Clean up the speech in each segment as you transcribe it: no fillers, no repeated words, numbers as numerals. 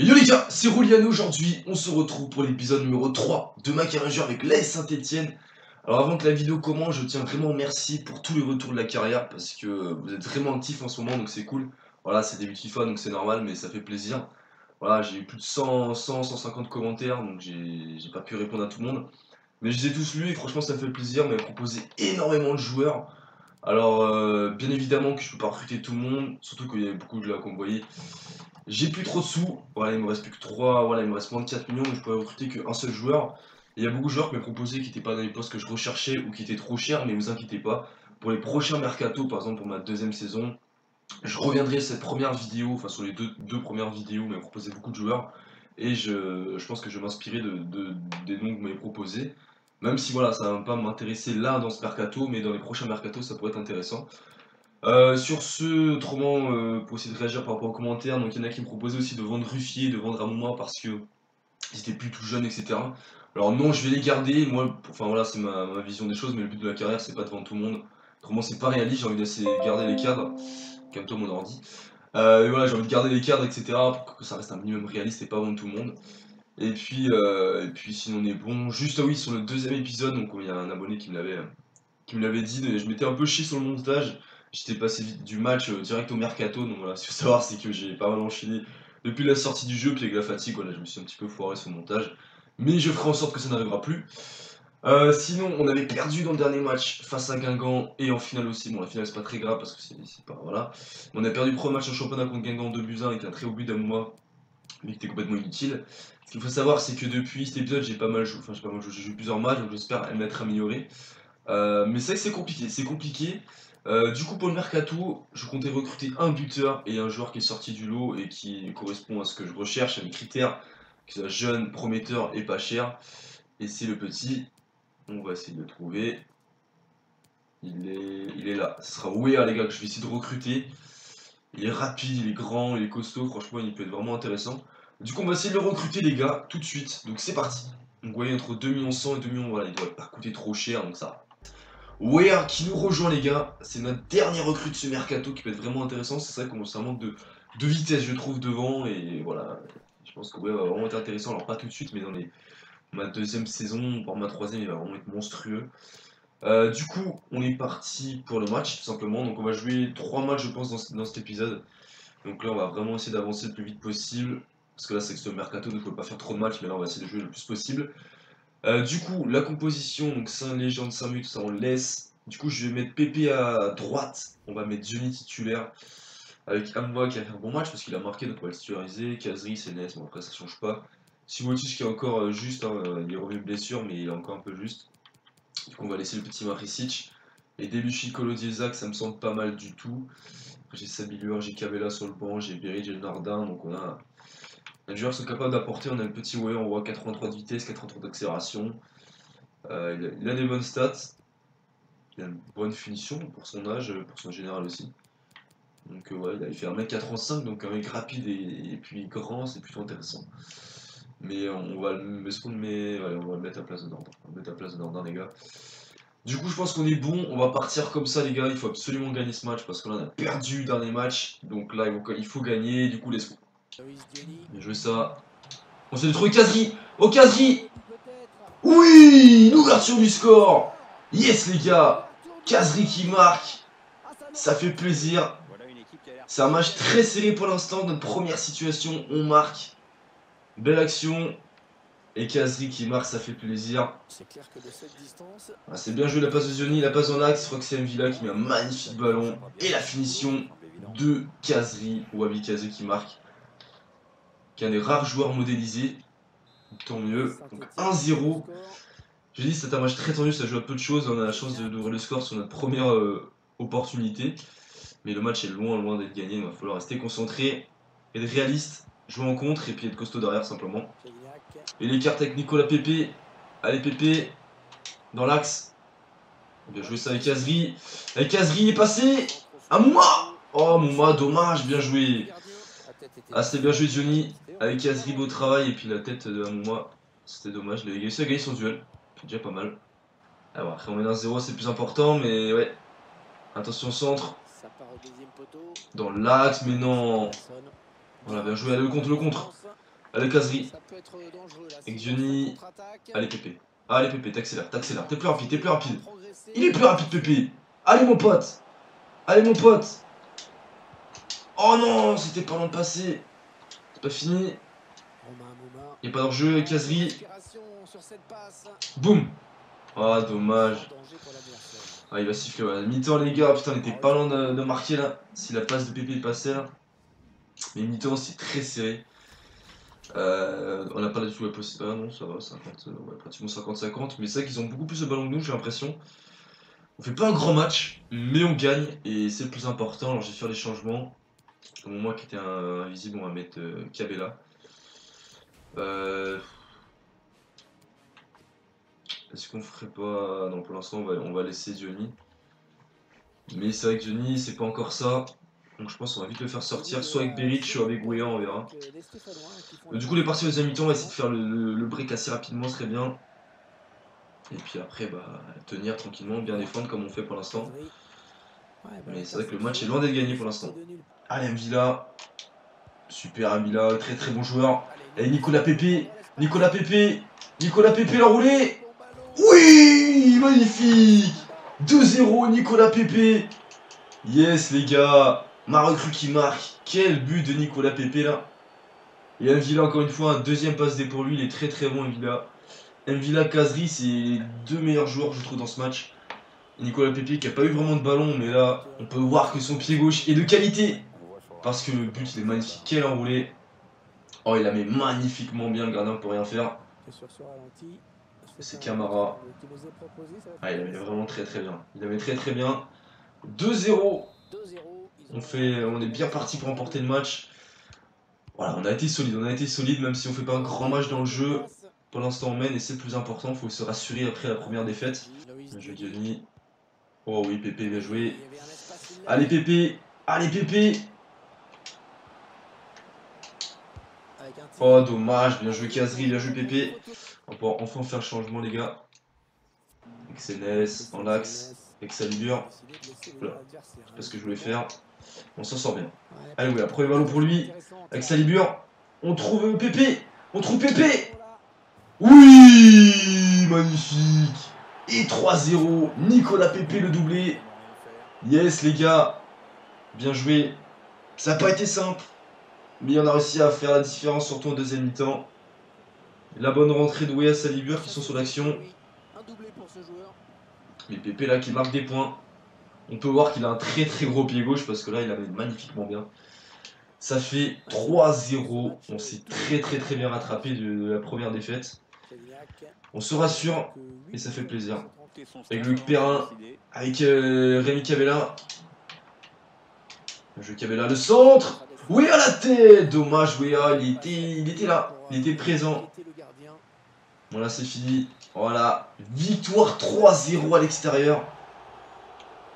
Et yo les gars, c'est Rouliano. Aujourd'hui, on se retrouve pour l'épisode numéro 3 de Macaranger avec l'AS Saint-Etienne. Alors avant que la vidéo commence, je tiens vraiment à remercier pour tous les retours de la carrière parce que vous êtes vraiment actifs en ce moment, donc c'est cool. Voilà, c'est début de FIFA, donc c'est normal, mais ça fait plaisir. Voilà, j'ai eu plus de 150 commentaires, donc j'ai pas pu répondre à tout le monde. Mais je les ai tous lus et franchement ça me fait plaisir, on m'a proposé énormément de joueurs. Alors bien évidemment que je peux pas recruter tout le monde, surtout qu'il y avait beaucoup de joueurs qu'on voyait. J'ai plus trop de sous, voilà, il me reste plus que 3, voilà, il me reste moins de 4 millions, donc je pourrais recruter qu'un seul joueur. Et il y a beaucoup de joueurs qui m'ont proposé qui n'étaient pas dans les postes que je recherchais ou qui étaient trop chers, mais vous inquiétez pas. Pour les prochains mercato, par exemple pour ma deuxième saison, je reviendrai cette première vidéo, enfin sur les deux premières vidéos, où m'a proposé beaucoup de joueurs. Et je pense que je vais m'inspirer des noms que vous m'avez proposés. Même si voilà, ça va pas m'intéresser là dans ce mercato, mais dans les prochains mercato ça pourrait être intéressant. Sur ce, autrement, pour essayer de réagir par rapport aux commentaires, donc il y en a qui me proposaient aussi de vendre Ruffier, de vendre Amouma parce que ils étaient plus tout jeunes, etc. Alors non, je vais les garder, moi, enfin voilà, c'est ma vision des choses, mais le but de la carrière, c'est pas de vendre tout le monde. Autrement, c'est pas réaliste, j'ai envie de laisser garder les cadres. Calme-toi mon ordi. Et voilà, j'ai envie de garder les cadres, etc. pour que ça reste un minimum réaliste et pas vendre tout le monde. Et puis sinon on est bon. Juste, ah oui, sur le deuxième épisode, donc il y a un abonné qui me l'avait dit, je m'étais un peu chié sur le montage. J'étais passé vite du match direct au mercato, donc voilà, ce qu'il faut savoir c'est que j'ai pas mal enchaîné depuis la sortie du jeu, puis avec la fatigue, voilà, je me suis un petit peu foiré sur le montage. Mais je ferai en sorte que ça n'arrivera plus. Sinon, on avait perdu dans le dernier match face à Guingamp et en finale aussi. Bon, la finale c'est pas très grave parce que c'est pas. Voilà. On a perdu le premier match en championnat contre Guingamp 2-1 avec un très haut but d'Amouma, mais qui était complètement inutile. Ce qu'il faut savoir, c'est que depuis cet épisode, j'ai pas mal joué, enfin, j'ai pas mal joué, j'ai joué plusieurs matchs, donc j'espère m'être amélioré. Mais c'est vrai que c'est compliqué, c'est compliqué. Du coup, pour le mercato, je comptais recruter un buteur et un joueur qui est sorti du lot et qui correspond à ce que je recherche, à mes critères, qu'il soit jeune, prometteur et pas cher. Et c'est le petit, on va essayer de le trouver. Il est là. Ce sera Wea, les gars, que je vais essayer de recruter. Il est rapide, il est grand, il est costaud, franchement, il peut être vraiment intéressant. Du coup, on va essayer de le recruter, les gars, tout de suite. Donc, c'est parti. Donc, vous voyez, entre 2 100 000 et 2 millions, voilà, il doit pas coûter trop cher, donc ça. Wea qui nous rejoint, les gars. C'est notre dernier recrue de ce mercato qui peut être vraiment intéressant. C'est vrai qu'on a un manque de vitesse, je trouve, devant. Et voilà, je pense que Wea va vraiment être intéressant. Alors, pas tout de suite, mais ma deuxième saison, voire ma troisième, il va vraiment être monstrueux. Du coup, on est parti pour le match, tout simplement. Donc, on va jouer 3 matchs, je pense, dans cet épisode. Donc là, on va vraiment essayer d'avancer le plus vite possible. Parce que là, c'est que ce mercato, donc on ne peut pas faire trop de matchs, mais là, on va essayer de jouer le plus possible. Du coup, la composition, donc 5 légendes, 5 buts, ça on le laisse. Du coup, je vais mettre Pépé à droite. On va mettre Johnny titulaire. Avec Amwa qui a fait un bon match parce qu'il a marqué, donc on va le titulariser. Kazri, Sénès, bon après ça change pas. Simotis qui est encore juste, hein, il est revenu de blessure, mais il est encore un peu juste. Du coup, on va laisser le petit Maricic. Et Delucci, Kolodiezac, ça me semble pas mal du tout. J'ai Sabilur, j'ai Cabella sur le banc, j'ai Berry, j'ai le Nardin, donc on a les joueurs sont capables d'apporter. On a le petit Way, on voit 83 de vitesse, 83 d'accélération. Il a des bonnes stats, il a une bonne finition pour son âge, pour son général aussi. Donc ouais, il fait 1m85, donc un mec rapide et puis grand, c'est plutôt intéressant. Mais on va le mettre à place de Nordin. On va le mettre à place de Nordin, les gars. Du coup, je pense qu'on est bon. On va partir comme ça, les gars. Il faut absolument gagner ce match parce que là, on a perdu le dernier match. Donc là, il faut gagner. Du coup, let's go. Bien joué ça. On s'est trouvé Kazri. Oh, Kazri. Oui, l'ouverture du score. Yes, les gars. Kazri qui marque. Ça fait plaisir. C'est un match très serré pour l'instant. Notre première situation, on marque. Belle action. Et Kazri qui marque, ça fait plaisir. Ah, c'est bien joué la passe de Zioni, la passe en axe. Je crois que c'est Mvila qui met un magnifique ballon. Et la finition de Kazri. Wabi Kazri qui marque. Qui est un des rares joueurs modélisés. Tant mieux. Donc 1-0. Je dis c'est un match très tendu, ça joue à peu de choses. On a la chance d'ouvrir le score sur notre première opportunité. Mais le match est loin d'être gagné. Il va falloir rester concentré, être réaliste, jouer en contre et puis être costaud derrière simplement. Et l'écart avec Nicolas Pépé. Allez Pépé. Dans l'axe. Bien joué ça avec Kazri. Avec Kazri il est passé. À Mouma. Oh Mouma, dommage, bien joué. Ah c'était bien joué Johnny. Avec Kazri, beau travail. Et puis la tête de Mouma. C'était dommage. Il a réussi à gagner son duel. C'est déjà pas mal. Alors après on met 1-0, c'est plus important, mais ouais. Attention centre. Dans l'axe, mais non. Voilà, bien joué, allez, le contre. Allez, Kazri. Avec Johnny. Allez, Pépé. Allez, Pépé, t'accélères, t'accélères. T'es plus rapide, t'es plus rapide. Il est plus rapide, Pépé. Allez, mon pote. Allez, mon pote. Oh non, c'était pas loin de passer. C'est pas fini. Il n'y a pas d'enjeu, Kazri. Boum. Ah, dommage. Ah, il va siffler, ouais. Mi-temps, les gars. Putain, on était pas loin de marquer là. Si la passe de Pépé passait là. Mais mi-temps, c'est très serré. On n'a pas du tout la possibilité. Ah non, ça va, 50, ouais, pratiquement 50-50. Mais c'est vrai qu'ils ont beaucoup plus de ballons que nous, j'ai l'impression. On fait pas un grand match, mais on gagne. Et c'est le plus important. Alors, je vais faire les changements. Au moment qui était invisible, on va mettre Cabella. Est-ce qu'on ferait pas. Non, pour l'instant, on va laisser Johnny. Mais c'est vrai que Johnny, c'est pas encore ça. Donc je pense qu'on va vite le faire sortir, soit avec Beric, soit avec Weah, on verra. Du coup, les parties aux deuxième mi-temps, on va essayer de faire le break assez rapidement, ce serait bien. Et puis après, bah, tenir tranquillement, bien défendre comme on fait pour l'instant. Mais c'est vrai que le match est loin d'être gagné pour l'instant. Allez, Mvila. Super, Mvila, très très bon joueur. Et Nicolas Pépé. Nicolas Pépé. Nicolas Pépé l'enroulé. Oui, magnifique. 2-0, Nicolas Pépé. Yes, les gars. Ma recrue qui marque. Quel but de Nicolas Pépé là. Et Mvila, encore une fois, un deuxième passe D pour lui. Il est très très bon, Mvila. Mvila, Kazri, c'est les deux meilleurs joueurs, je trouve, dans ce match. Et Nicolas Pépé qui a pas eu vraiment de ballon, mais là, on peut voir que son pied gauche est de qualité. Parce que le but, il est magnifique. Quel enroulé. Oh, il la met magnifiquement bien, le gardien peut rien faire. C'est Camara. Ah, il la met vraiment très très bien. Il la met très très bien. 2-0. On est bien parti pour remporter le match. Voilà, on a été solide, même si on fait pas un grand match dans le jeu. Pour l'instant, on mène et c'est le plus important. Il faut se rassurer après la première défaite. Bien joué, Johnny. Oh oui, Pépé, bien joué. Allez, Pépé. Allez, Pépé. Oh, dommage. Bien joué, Kazri. Bien joué, Pépé. On va pouvoir enfin faire le changement, les gars. XNS en axe. Excalibur. Voilà. Je sais pas ce que je voulais faire. On s'en sort bien. Allez, oui, premier ballon pour lui. Excalibur. On trouve Pépé. On trouve Pépé. Oui, magnifique. Et 3-0. Nicolas Pépé le doublé. Yes, les gars. Bien joué. Ça n'a pas été simple. Mais on a réussi à faire la différence, surtout en deuxième mi-temps. La bonne rentrée de Weah Salibur qui sont sur l'action. Mais Pépé là qui marque des points. On peut voir qu'il a un très très gros pied gauche parce que là il amène magnifiquement bien. Ça fait 3-0. On s'est très très très bien rattrapé de la première défaite. On se rassure et ça fait plaisir. Avec Luc Perrin, avec Rémi Cabella. Le jeu Cabella, le centre. Oui, à la tête. Dommage, oui, il était là. Il était présent. Voilà, c'est fini. Voilà. Victoire 3-0 à l'extérieur.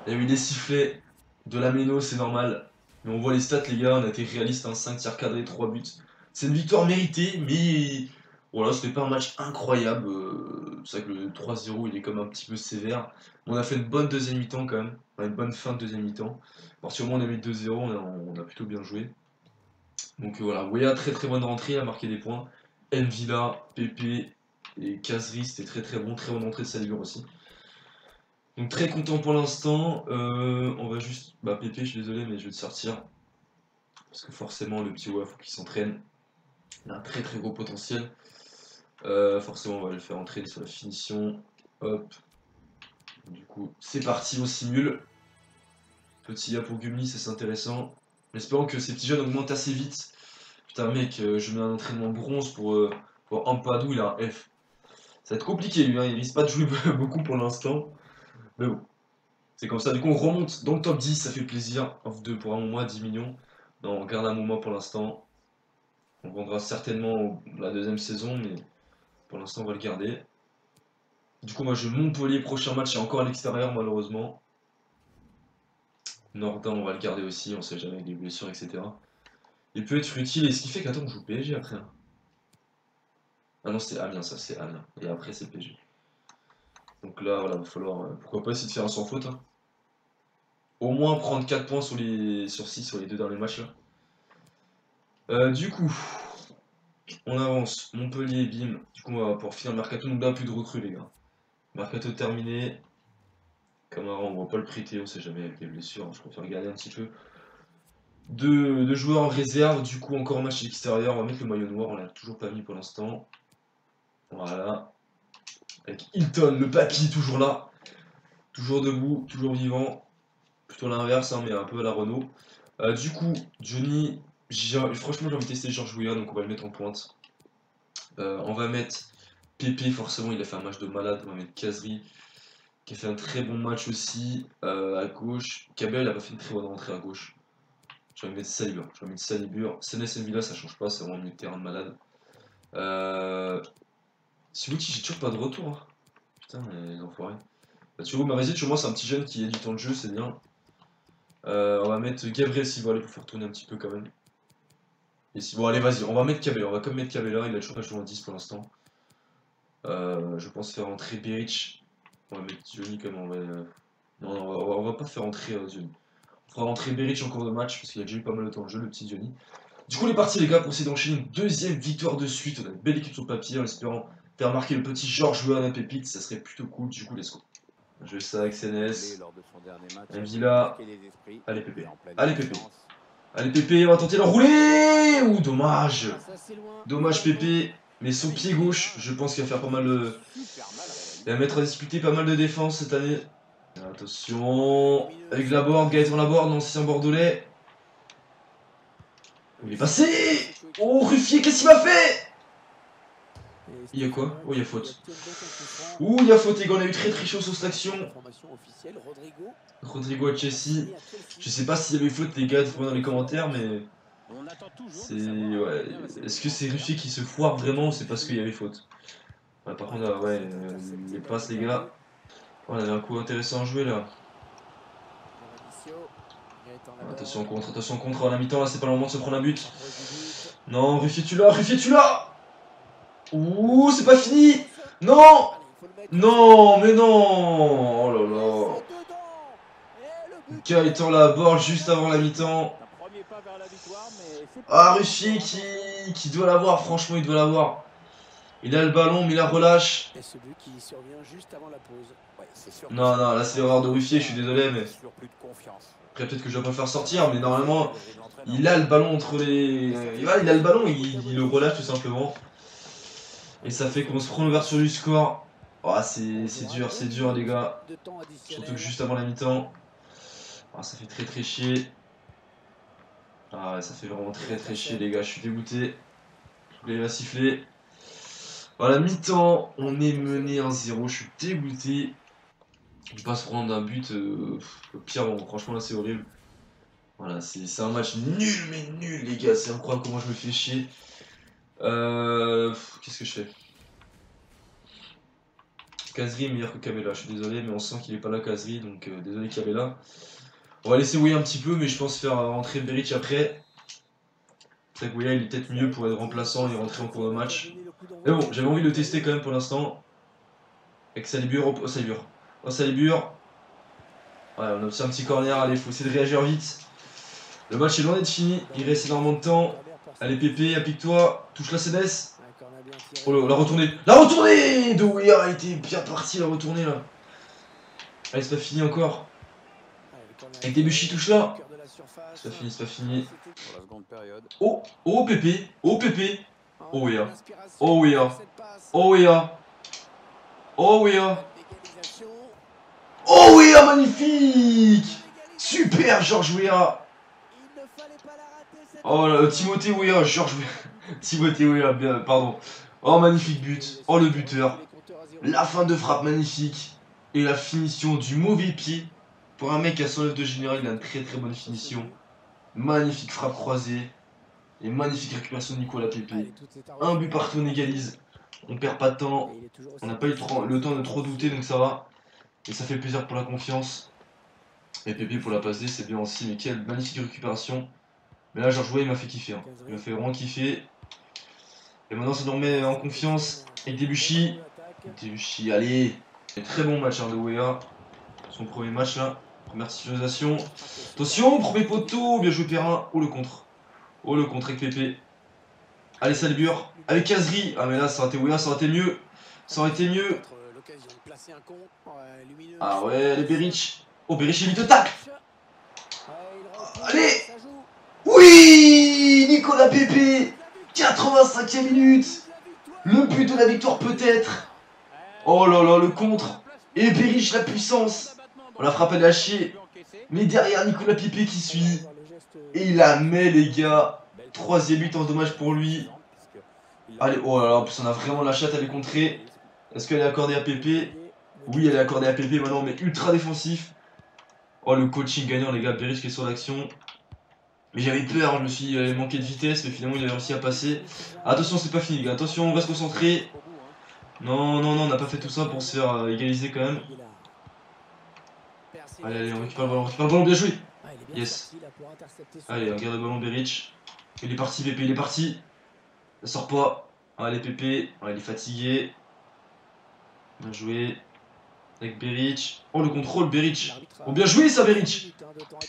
Il y a eu des sifflets de la méno, c'est normal. Mais on voit les stats, les gars. On a été réaliste, hein, 5 tirs cadrés, 3 buts. C'est une victoire méritée, mais voilà, c'était pas un match incroyable. C'est vrai que le 3-0, il est comme un petit peu sévère. On a fait une bonne deuxième mi-temps quand même. On a une bonne fin de deuxième mi-temps. À partir du moment où on a mis 2-0, on a plutôt bien joué. Donc voilà, Weah, très très bonne rentrée, a marqué des points. Mvila, Pépé et Kazri, c'était très très bon. Très bonne entrée de Salibur aussi. Donc très content pour l'instant. On va juste... Bah Pépé, je suis désolé, mais je vais te sortir. Parce que forcément, le petit Weah, faut qu'il s'entraîne. Il a un très très gros potentiel. Forcément, on va le faire entrer sur la finition. Hop. Du coup, c'est parti, on simule. Petit A pour Gumli, ça c'est intéressant. En espérant que ces petits jeunes augmentent assez vite. Putain, mec, je mets un entraînement bronze pour Ampadou, il a un F. Ça va être compliqué, lui, hein. Il risque pas de jouer beaucoup pour l'instant. Mais bon, c'est comme ça. Du coup, on remonte dans le top 10, ça fait plaisir. Off 2 pour un mois, 10 millions. Non, on garde un moment pour l'instant. On vendra certainement la deuxième saison, mais pour l'instant, on va le garder. Du coup, moi, je Montpellier, prochain match, c'est encore à l'extérieur, malheureusement. Nordin, on va le garder aussi, on sait jamais avec les blessures, etc. Il peut être utile, et ce qui fait qu'attends, on joue PSG après. Hein. Ah non, c'est Amiens, ça, c'est Amiens. Et après, c'est PSG. Donc là, voilà, il va falloir, pourquoi pas essayer de faire un sans faute. Hein. Au moins prendre 4 points sur 6 sur les deux derniers matchs là. Du coup, On avance. Montpellier, bim. Du coup, on va pouvoir finir le mercato. Donc là, plus de recrues, les gars. Mercato terminé. Camara, on va pas le prêter, on sait jamais avec les blessures. Je préfère regarder un petit peu. Deux joueurs en réserve. Du coup, encore un match extérieur. On va mettre le maillot noir. On l'a toujours pas mis pour l'instant. Voilà. Avec Hilton, le papy, toujours là. Toujours debout, toujours vivant. Plutôt l'inverse, hein, mais un peu à la Renault. Du coup, Johnny, franchement, j'ai envie de tester Georges Weah, donc on va le mettre en pointe. On va mettre Pépé, forcément, il a fait un match de malade. On va mettre Kazri, qui a fait un très bon match aussi, à gauche. Cabell a pas fait une très bonne rentrée à gauche. Je vais mettre Salibur. Je vais mettre Salibur. Sénès Villa, ça change pas, c'est vraiment un milieu de terrain de malade. Silouti, j'ai toujours pas de retour. Hein. Putain, les enfoirés. Bah, tu vois, Marézy, tu vois, c'est un petit jeune qui a du temps de jeu, c'est bien. On va mettre Gabriel Silva pour faire tourner un petit peu quand même. Et si, bon, allez, vas-y, on va mettre Cabella. On va comme mettre Cabella, il a toujours pas joué à 10 pour l'instant. Je pense faire entrer Beric. On va mettre Johnny comme on va. Non, non, on va pas faire entrer Johnny. On fera rentrer Beric en cours de match parce qu'il a déjà eu pas mal de temps de jeu, le petit Johnny. Du coup, on est parti, les gars, pour essayer d'enchaîner une deuxième victoire de suite. On a une belle équipe sur le papier en espérant faire marquer le petit Georges Weah à la pépite. Ça serait plutôt cool. Du coup, let's go. Je fais ça avec CNS. Villa. Allez, Pépé. Allez, Pépé. Allez, Pépé, on va tenter l'enrouler. Ouh, dommage. Dommage, Pépé. Mais son pied gauche, je pense qu'il va faire pas mal de. Il va mettre à disputer pas mal de défense cette année. Attention. Avec Laborde, Gaëtan Laborde, l'ancien bordelais. Il est passé. Oh, Ruffier, qu'est-ce qu'il m'a fait? Il y a quoi? Oh, il y a faute. Ouh, il y a faute, les gars, on a eu très chaud sur cette action. Rodrigo à Chelsea. Je sais pas s'il y avait faute, les gars, dites-moi dans les commentaires, mais. C'est. Ouais. Est-ce que c'est Ruffier qui se foire vraiment ou c'est parce qu'il y avait faute? Ouais, par contre, ouais, les passes, les gars. Oh, on avait un coup intéressant à jouer là. Attention contre, à la mi-temps là, c'est pas le moment de se prendre un but. Non, Ruffier tu l'as. Ouh, c'est pas fini. Non. Non, mais non. Oh là là. Gaëtan Laborde juste avant la mi-temps. Ah, Ruffier qui doit l'avoir, franchement il doit l'avoir. Il a le ballon mais il la relâche. Non, non, là c'est l'erreur de Ruffier, je suis désolé mais... Après peut-être que je dois pas le faire sortir mais normalement il a le ballon entre les... Il a le ballon et il le relâche tout simplement. Et ça fait qu'on se prend l'ouverture du score. Oh, c'est dur les gars. Surtout que juste avant la mi-temps. Oh, ça fait très chier. Ah ouais, ça fait vraiment très chier les gars, je suis dégoûté. Il va siffler. Voilà, mi-temps, on est mené 1-0, je suis dégoûté. On peut pas se prendre un but pire, bon, franchement là c'est horrible. Voilà, c'est un match nul, mais nul les gars, c'est incroyable comment je me fais chier. Qu'est-ce que je fais? Kazri est meilleur que Cabella, je suis désolé, mais on sent qu'il est pas là Kazri, donc désolé Cabella. On va laisser Weah un petit peu, mais je pense faire rentrer Beric après. C'est vrai que Weah il est peut-être mieux pour être remplaçant et rentrer en cours de match. Mais bon, j'avais envie de le tester quand même pour l'instant. Avec Salibur, oh Salibur. Oh Salibur. Ouais, on a aussi un petit corner, allez, faut essayer de réagir vite. Le match est loin d'être fini, il reste énormément de temps. Allez Pépé, applique-toi, touche la CDS. Oh là, la retournée. La retournée de Weah, il était bien parti la retournée là. Allez, c'est pas fini encore. Avec Debuchy, touche là. C'est pas fini. Oh, oh Pépé, oh Pépé. Oh Weah. Oh Weah. Oh Weah. Oh Weah. Oh Weah, magnifique. Super Georges Weah. Oh là, Timothée Weah, Georges Weah. Timothée Weah, bien, pardon. Oh magnifique but. Oh le buteur. La fin de frappe magnifique. Et la finition du mauvais pied. Pour un mec à 109 de général, il a une très bonne finition. Magnifique frappe croisée. Et magnifique récupération de Nicolas Pépé. Un but partout, on égalise. On perd pas de temps. On n'a pas eu le temps de trop douter, donc ça va. Et ça fait plaisir pour la confiance. Et Pépé pour la passer, c'est bien aussi. Mais quelle magnifique récupération. Mais là, Georges Weah, il m'a fait kiffer. Hein. Il m'a fait vraiment kiffer. Et maintenant, ça nous remet en confiance. Et Debuchy. Debuchy, allez. Très bon match hein, de Weah. Son premier match là. Première titularisation. Attention, premier poteau. Bien joué Perrin. Oh le contre. Oh le contre avec Pépé. Allez, Salbur. Avec Kazri. Ah, mais là, ça aurait été, oui, ça aurait été mieux. Ça aurait été mieux. Ah ouais, allez, Beric. Oh, Beric, évite le tacle. Allez. Oui, Nicolas Pepe. 85e minute. Le but de la victoire, peut-être. Oh là là, le contre. Et Beric, la puissance. On la frappe, elle est à chier. Mais derrière, Nicolas Pepe qui suit. Et il la met, les gars. 3e but en dommage pour lui. Allez, oh là là, en plus on a vraiment la chatte à les contrer. Est-ce qu'elle est accordée à Pépé? Oui, elle est accordée à Pépé. Maintenant, on est ultra défensif. Oh, le coaching gagnant, les gars. Beric qui est sur l'action. Mais j'avais peur, je me suis dit, il allait manquer de vitesse, mais finalement, il a réussi à passer. Attention, c'est pas fini, les gars. Attention, on va se concentrer. Non, non, non, on n'a pas fait tout ça pour se faire égaliser quand même. Allez, allez, on récupère le ballon, bien joué. Yes. Allez, on garde le ballon, Beric. Il est parti, Pépé, il est parti. Ça sort pas. Allez, Pépé. Ouais, il est fatigué. Bien joué. Avec Beric. Oh, le contrôle, Beric. Oh, bien joué, ça, Beric.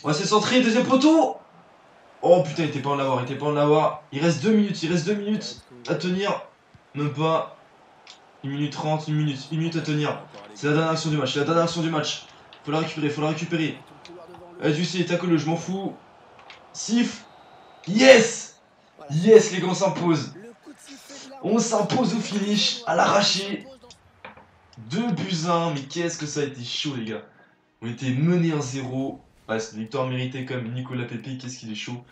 On va se centrer, deuxième poteau. Oh, putain, il était pas en l'avoir, il était pas en l'avoir. Il reste 2 minutes, à tenir. Même pas. 1 minute 30, 1 minute à tenir. C'est la dernière action du match, c'est la dernière action du match. Faut la récupérer, faut la récupérer. Allez, tu sais, tacle-le, je m'en fous. Sif. Yes. Yes, les gars, on s'impose. On s'impose au finish, à l'arraché. 2 buts 1, mais qu'est-ce que ça a été chaud, les gars. On était mené 1-0. Ouais, c'est une victoire méritée comme Nicolas Pepe, qu'est-ce qu'il est chaud.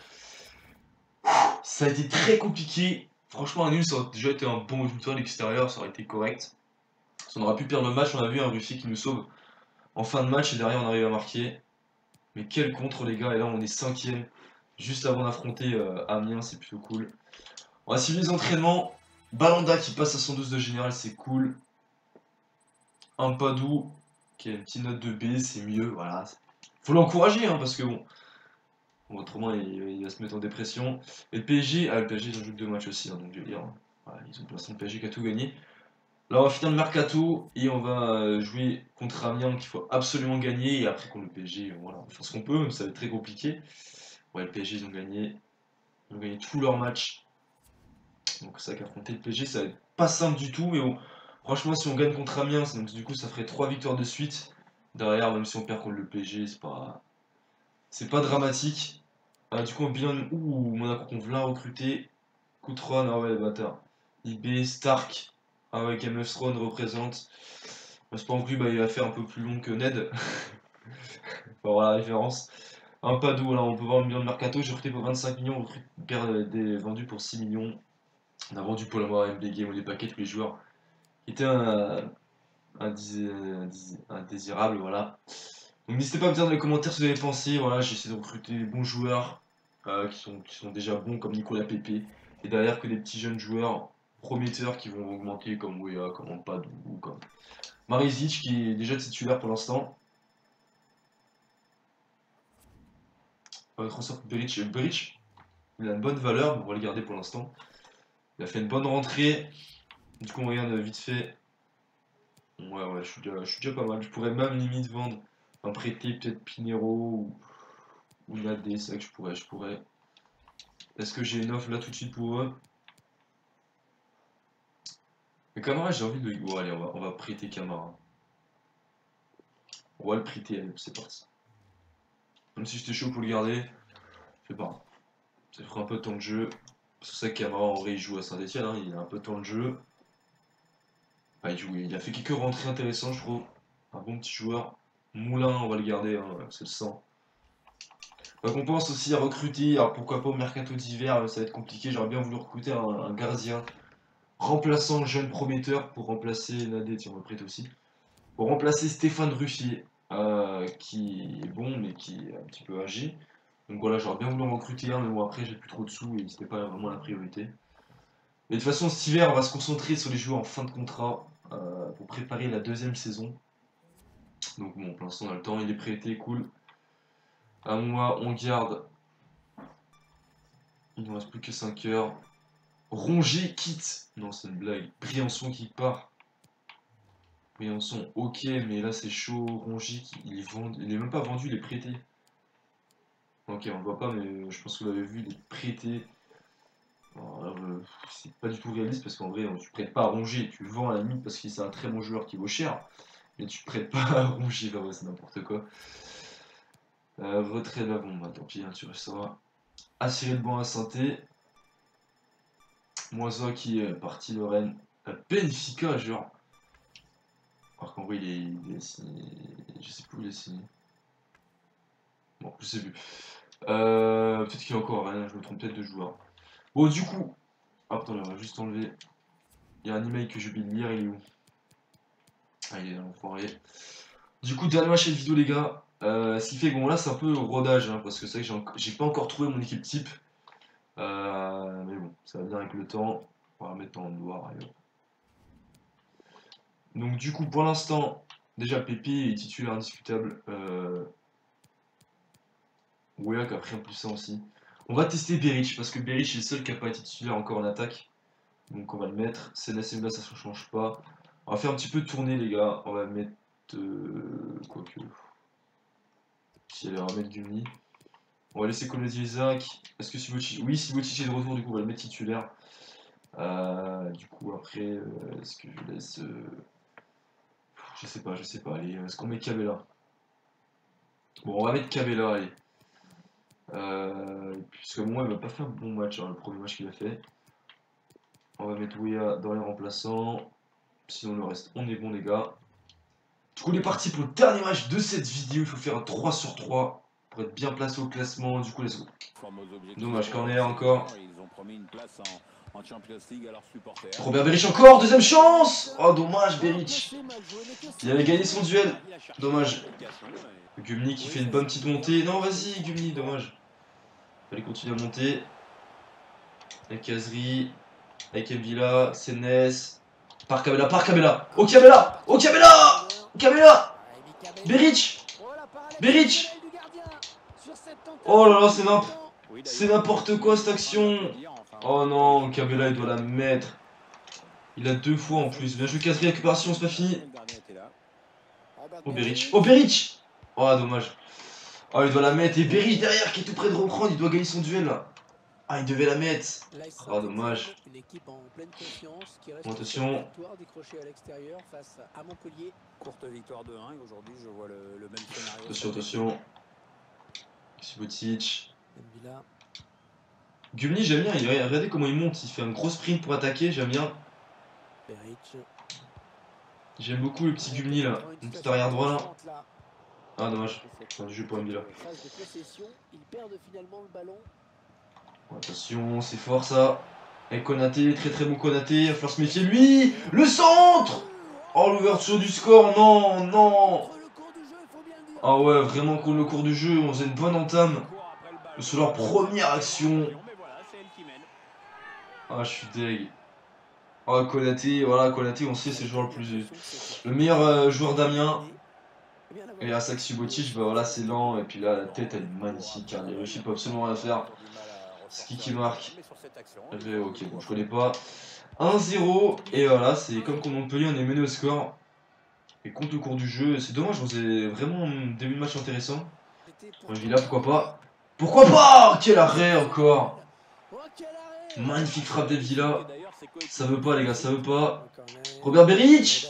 Ça a été très compliqué. Franchement, un nul, ça aurait déjà été un bon résultat à l'extérieur, ça aurait été correct. On aurait pu perdre le match, on a vu un Russie qui nous sauve en fin de match et derrière on arrive à marquer. Mais quel contre, les gars, et là on est 5ème, juste avant d'affronter Amiens, c'est plutôt cool. On va suivre les entraînements. Balanda qui passe à 112 de général, c'est cool. Ampadou qui a une petite note de B, c'est mieux, voilà. Faut l'encourager, hein, parce que bon, autrement il va se mettre en dépression. Et le PSG, le PSG ils ont joué 2 matchs aussi, hein, donc je veux dire, voilà, ils ont placé le PSG qui a tout gagné. Là on va finir le mercato et on va jouer contre Amiens qu'il faut absolument gagner et après contre le PSG, voilà, on fait ce qu'on peut, même ça va être très compliqué. Ouais, le PSG ils ont gagné tous leurs matchs. Donc c'est vrai qu'affronter le PSG ça va être pas simple du tout, mais bon, franchement si on gagne contre Amiens, donc du coup ça ferait 3 victoires de suite. Derrière, même si on perd contre le PSG, c'est pas dramatique. Du coup, on bilan. Ouh, Monaco qu'on veut recruter. Coutron, ah ouais, le bâtard. IB, Stark. Ah ouais, Game of Thrones représente. C'est pas en plus, bah, il va faire un peu plus long que Ned. Faut avoir la référence. Un Padou, là, on peut voir le bilan de Mercato. J'ai recruté pour 25 millions, vendu pour 6 millions. On a vendu pour la mort MBG, les paquets, tous les joueurs. Qui était indésirable, voilà. Donc n'hésitez pas à me dire dans les commentaires ce que vous avez pensé. Voilà, j'essaie de recruter des bons joueurs qui sont déjà bons comme Nicolas Pepe. Et derrière que des petits jeunes joueurs prometteurs qui vont augmenter comme Wea, comme Ampad ou comme Marizic qui est déjà titulaire pour l'instant. Transfert Beric. Beric, il a une bonne valeur, mais on va le garder pour l'instant. Il a fait une bonne rentrée. Du coup on regarde vite fait. Ouais, je suis déjà pas mal. Je pourrais même limite vendre, prêter peut-être Pinero ou Nadé, c'est vrai que je pourrais. Est-ce que j'ai une offre là tout de suite pour eux? Mais Camara, j'ai envie de. Bon, allez, on va prêter Camara. On va le prêter, allez, c'est parti. Même si j'étais chaud pour le garder, je sais pas. Ça ferait un peu de temps de jeu. C'est ça que Camara, en vrai, il joue à Saint-Etienne, hein, il a un peu de temps de jeu. Ah, il a fait quelques rentrées intéressantes, je trouve. Un bon petit joueur. Moulin, on va le garder, hein, c'est le sang. Donc on pense aussi à recruter, alors pourquoi pas au mercato d'hiver, ça va être compliqué, j'aurais bien voulu recruter un gardien remplaçant jeune prometteur pour remplacer Nadé, tiens on va le prêter aussi. Pour remplacer Stéphane Ruffier, qui est bon mais qui est un petit peu âgé. Donc voilà, j'aurais bien voulu en recruter un, mais bon après j'ai plus trop de sous et c'était pas vraiment la priorité. Mais de toute façon cet hiver on va se concentrer sur les joueurs en fin de contrat pour préparer la 2e saison. Donc bon pour l'instant on a le temps, il est prêté, cool. À moi on garde. Il ne reste plus que 5 heures. Rongier quitte. Non c'est une blague. Briançon qui part. Briançon, ok, mais là c'est chaud. Rongier, il est même pas vendu, il est prêté. Ok, on le voit pas, mais je pense que vous l'avez vu, il est prêté. C'est pas du tout réaliste parce qu'en vrai, tu prêtes pas à Rongier, tu le vends à la limite parce que c'est un très bon joueur qui vaut cher, mais tu prêtes pas à Rongier, bah ouais, c'est n'importe quoi. Retrait de la bombe, bah, tant pis, hein, tu resteras. Assurer le banc à Sainté. Moisois qui est parti de Rennes. Benfica, genre. Alors qu'en vrai, il est signé. Je sais plus où il est signé. Bon, je sais plus. Peut-être qu'il est encore à Rennes, je me trompe peut-être de joueur. Bon, du coup. Ah, attendez, on va juste enlever. Il y a un email que j'ai oublié de lire, il est où? Ah, il est là, l'enfoiré. Du coup, dernier match de vidéo, les gars. Ce qui fait que bon, là, c'est un peu rodage, hein, parce que c'est vrai que j'ai pas encore trouvé mon équipe type. Mais bon, ça va venir avec le temps. On va mettre en noir. Allez. Donc, du coup, pour l'instant, déjà, Pépé est titulaire indiscutable. Ouya qui a pris un plus 1 aussi. On va tester Beric, parce que Beric est le seul qui n'a pas été titulaire encore en attaque. Donc, on va le mettre. Senna, ça ne change pas. On va faire un petit peu tourner, les gars. On va mettre. Quoique. Si elle va mettre Gumni. On va laisser Konaté Isaac. Est-ce que Subotic. Oui, Subotic est de retour, du coup, on va le mettre titulaire. Du coup, après, est-ce que je laisse. Je sais pas. Allez, est-ce qu'on met Cabella? Bon, on va mettre Cabella, allez. Puisque moi, il va pas fait un bon match, hein, le premier match qu'il a fait. On va mettre Ouya dans les remplaçants. Sinon, le reste, on est bon, les gars. Du coup, on est parti pour le dernier match de cette vidéo. Il faut faire un 3 sur 3 pour être bien placé au classement. Du coup, let's go. Dommage, corner encore. Robert Beric encore, deuxième chance. Oh, dommage, Beric. Il avait gagné son duel. Dommage. Gumni qui fait une bonne petite montée. Non, vas-y, Gumni, dommage. Fallait continuer à monter. Avec Kazri. Avec Mvila. Sennes. Par Cabella. Oh, Cabella. Oh, Cabella. Cabella. Beric. Beric. Oh là là, c'est n'importe quoi cette action. Oh non, Cabella il doit la mettre. Il a 2 fois en plus. Bien joué, Kazri, récupération, c'est pas fini. Oh Beric. Oh Beric. Oh dommage. Oh il doit la mettre. Et Beric derrière qui est tout près de reprendre. Il doit gagner son duel là. Ah il devait la mettre. Oh dommage. Bon, attention. Attention. Subotic. Gumni j'aime bien. Regardez comment il monte. Il fait un gros sprint pour attaquer. J'aime bien. J'aime beaucoup le petit Gumni là. Une petite arrière droit là. Ah dommage. Fin du jeu pour Mvila. Attention, c'est fort ça. Et Konaté, très bon Konaté. Il va falloir se méfier lui. Le centre. Oh l'ouverture du score. Non. Ah ouais, vraiment contre le cours du jeu. On faisait une bonne entame. Sur leur première action. Ah je suis deg. Oh Konaté, voilà Konaté on sait c'est le joueur le meilleur joueur d'Amiens. Et à Sac Subotic, bah voilà c'est lent et puis là la tête elle est magnifique, hein, il réussit pas absolument rien à faire. Ski qui marque. Ok bon je connais pas. 1-0 et voilà c'est comme contre Montpellier on est mené au score. Et contre le cours du jeu, c'est dommage, on faisait vraiment un début de match intéressant. Villa pourquoi pas. Pourquoi pas. Quel arrêt encore. Magnifique frappe de Villa. Ça veut pas les gars, ça veut pas. Robert Beric.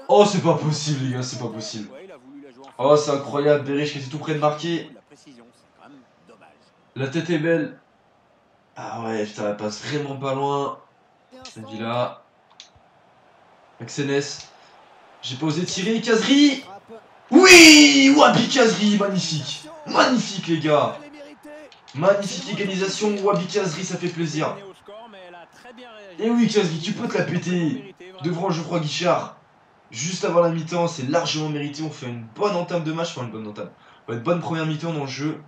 Oh c'est pas possible les gars, c'est pas possible. Oh c'est incroyable, Beric qui était tout près de marquer. La tête est belle. Ah ouais putain elle passe vraiment pas loin. Villa. Avec Sennes. J'ai pas osé tirer, Kazri. Oui, Wabi Kazri, magnifique. Magnifique les gars. Magnifique égalisation, Wabi Kazri, ça fait plaisir. Et oui Kazri, tu peux te la péter devant Geoffroy Guichard. Juste avant la mi-temps, c'est largement mérité. On fait une bonne entame de match, enfin une bonne entame. Une bonne première mi-temps dans le jeu.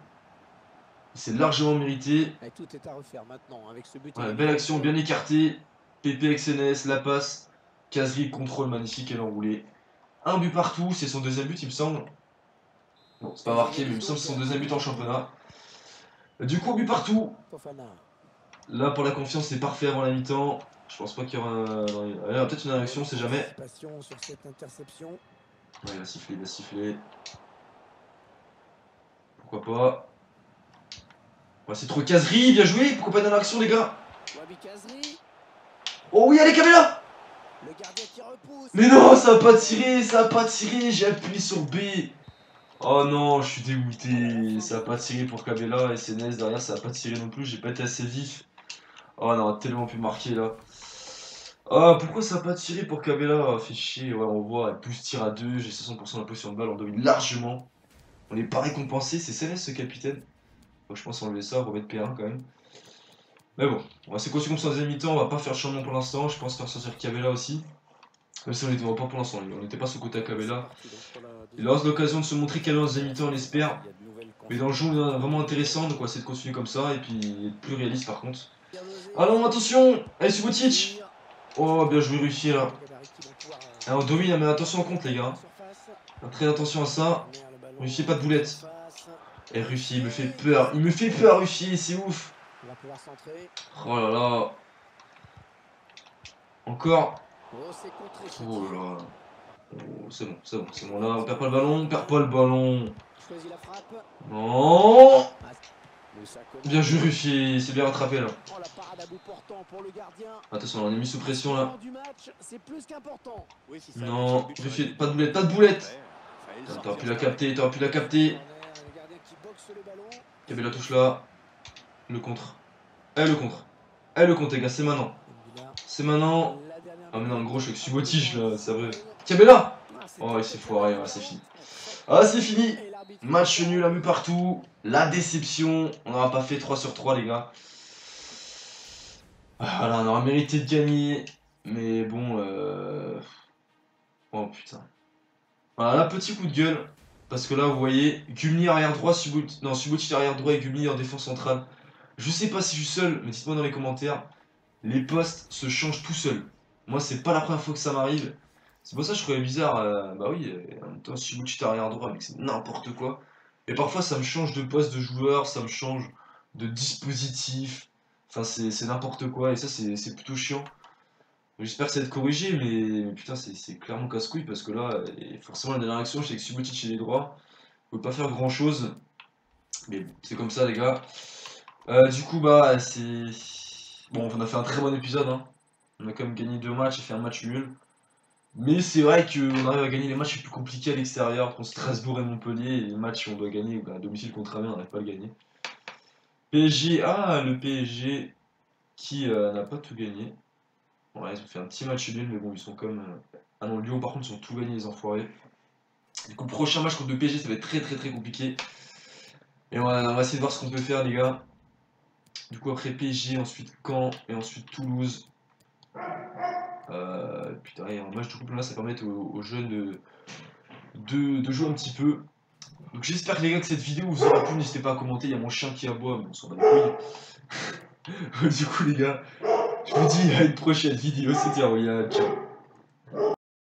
C'est largement mérité. Ouais, belle action, bien écartée. Pépé avec Sennes, la passe. Kazri, contrôle magnifique, elle a enroulé. Un but partout, c'est son deuxième but il me semble. Bon, c'est pas marqué, mais il me semble que c'est son deuxième but en championnat. Du coup, but partout. Là, pour la confiance, c'est parfait avant la mi-temps. Je pense pas qu'il y aura peut-être une réaction, on sait jamais. Ouais, il va siffler. Pourquoi pas. Ouais, c'est trop Kazri, bien joué. Pourquoi pas une réaction, les gars? Oh oui, allez, Kabela! Le gardien qui repousse. Mais non, ça a pas tiré, ça a pas tiré, j'ai appuyé sur B. Oh non, je suis dégoûté, ça a pas tiré pour Kabela et SNS derrière, ça a pas tiré non plus, j'ai pas été assez vif. Oh non, on a tellement pu marquer là. Ah, pourquoi ça a pas tiré pour Kabela? Fait chier, ouais, on voit, elle pousse tir à 2, j'ai 60% d'imposition de balle, on domine largement. On n'est pas récompensé, c'est SNS ce capitaine. Donc, je pense enlever ça, remettre P1 quand même. Mais bon, on va se continuer comme ça en deuxième mi-temps, on va pas faire le changement pour l'instant, je pense faire sortir Kabela aussi. Même si on n'était pas pour l'instant, on n'était pas sur le côté à Kabela. Il aura l'occasion de se montrer Kabela en deuxième mi-temps, on l'espère. Mais dans le jeu, on est vraiment intéressant, donc on va essayer de continuer comme ça, et puis être plus réaliste par contre. Ah non, attention! Allez, Subotic! Oh, bien joué, Ruffier là. Alors, domine, mais attention en compte, les gars. Très attention à ça. Ruffier, pas de boulette. Et Ruffier, il me fait peur, Ruffier, c'est ouf. Oh là là. Encore. Oh là là. Oh, c'est bon, là, on perd pas le ballon, Non. Bien joué, Ruffier, c'est bien rattrapé là. Attention, on est mis sous pression là. Non, Ruffier, pas de boulette. T'aurais pu la capter, Kabela touche là. Le contre. Le contre, les gars, c'est maintenant. Ah mais non, gros, je suis avec Subotic là, c'est vrai. Kabela! Oh, il s'est foiré, c'est fini. Ah, c'est fini! Match nul à but partout. La déception. On n'aura pas fait 3 sur 3, les gars. Voilà, on aura mérité de gagner. Mais bon, oh putain. Voilà, là, petit coup de gueule. Parce que là, vous voyez, Gumni arrière droit, Subotic arrière droit et Gumni en défense centrale. Je sais pas si je suis seul, mais dites-moi dans les commentaires. Les postes se changent tout seuls. Moi, c'est pas la première fois que ça m'arrive. C'est pour ça que je trouvais bizarre. Bah oui, en même temps, Subotic arrière droit, mais c'est n'importe quoi. Et parfois, ça me change de poste de joueur, ça me change de dispositif. Enfin, c'est n'importe quoi, et ça, c'est plutôt chiant. J'espère que ça va être corrigé, mais putain, c'est clairement casse-couille, parce que là, forcément, la dernière action, je sais que Subotic chez les droits. On peut pas faire grand-chose. Mais bon, c'est comme ça, les gars. Du coup, bah, c'est... Bon, on a fait un très bon épisode, hein. On a quand même gagné 2 matchs et fait un match nul. Mais c'est vrai qu'on arrive à gagner les matchs les plus compliqués à l'extérieur, contre Strasbourg et Montpellier. Et les matchs, on doit gagner à domicile contre Amiens, on n'arrive pas à le gagner. PSG, le PSG qui n'a pas tout gagné. Ouais, ils ont fait un petit match nul, mais bon, ils sont comme... Ah non, Lyon, par contre, ils ont tout gagné, les enfoirés. Du coup, prochain match contre le PSG, ça va être très compliqué. Et on va essayer de voir ce qu'on peut faire, les gars. Du coup, après PSG, ensuite Caen et ensuite Toulouse. Putain, et un match de couple là, ça permet aux jeunes de jouer un petit peu. Donc j'espère les gars que cette vidéo vous aura plu, n'hésitez pas à commenter, il y a mon chien qui aboie, mais on s'en bat les couilles. Du coup les gars, je vous dis à une prochaine vidéo, c'était Royal, ciao.